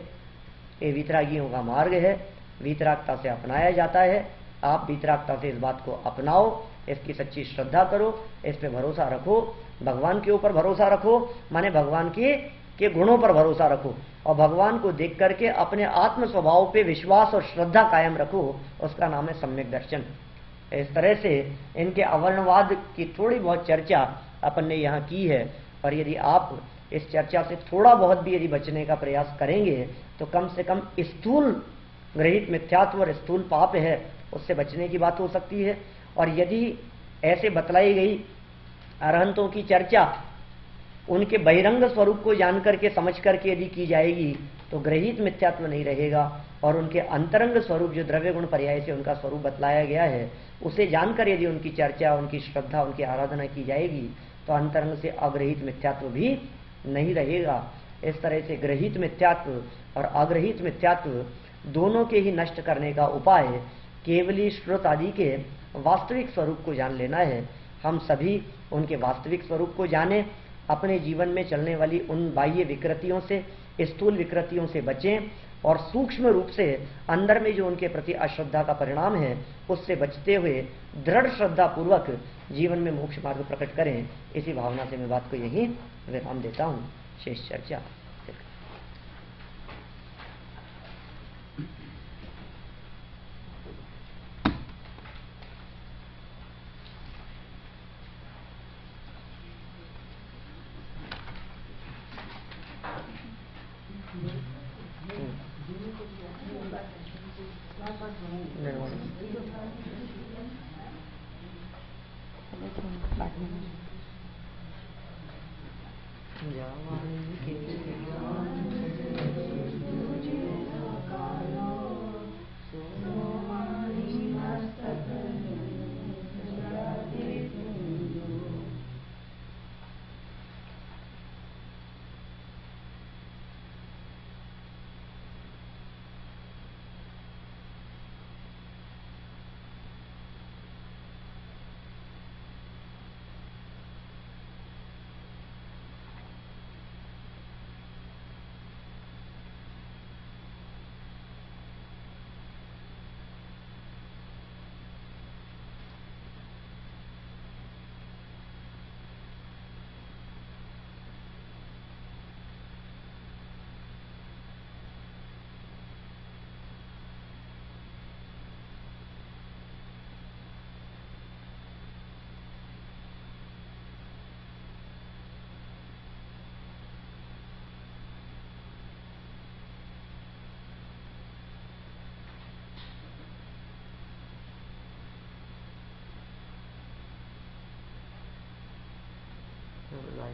ये वीतरागियों का मार्ग है, वीतरागता से अपनाया जाता है। आप वीतरागता से इस बात को अपनाओ, इसकी सच्ची श्रद्धा करो, इस पे भरोसा रखो, भगवान के ऊपर भरोसा रखो, माने भगवान के गुणों पर भरोसा रखो, और भगवान को देख करके अपने आत्म स्वभाव पे विश्वास और श्रद्धा कायम रखो। उसका नाम है सम्यक दर्शन। इस तरह से इनके अवर्णवाद की थोड़ी बहुत चर्चा अपन ने यहाँ की है, और यदि आप इस चर्चा से थोड़ा बहुत भी यदि बचने का प्रयास करेंगे तो कम से कम स्थूल गृहीत मिथ्यात्व और स्थूल पाप है उससे बचने की बात हो सकती है। और यदि ऐसे बतलाई गई अरहंतों की चर्चा उनके बहिरंग स्वरूप को जान करके समझ करके यदि की जाएगी तो गृहीत मिथ्यात्व नहीं रहेगा, और उनके अंतरंग स्वरूप जो द्रव्य गुण पर्याय से उनका स्वरूप बतलाया गया है उसे जानकर यदि उनकी चर्चा, उनकी श्रद्धा, उनकी आराधना की जाएगी तो अंतरंग से अग्रहित मिथ्यात्व भी नहीं रहेगा। इस तरह से गृहीत मिथ्यात्व और अग्रहित मिथ्यात्व दोनों के ही नष्ट करने का उपाय केवली श्रुत आदि के वास्तविक स्वरूप को जान लेना है। हम सभी उनके वास्तविक स्वरूप को जाने, अपने जीवन में चलने वाली उन बाह्य विकृतियों से, स्थूल विकृतियों से बचें, और सूक्ष्म रूप से अंदर में जो उनके प्रति अश्रद्धा का परिणाम है उससे बचते हुए दृढ़ श्रद्धा पूर्वक जीवन में मोक्ष मार्ग प्रकट करें। इसी भावना से मैं बात को यहीं विराम देता हूँ। शेष चर्चा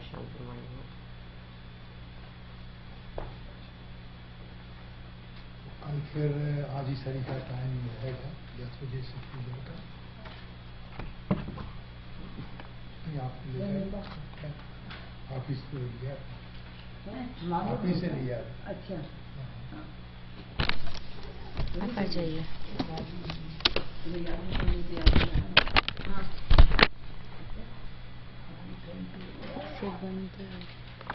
शांति मानिए। कल फिर आज ही सरी का टाइम रहेगा 10 बजे से पूजा का। आप ले जाए ऑफिस पे लिया, ऑफिस से लिया। अच्छा आ जाइए। से बंद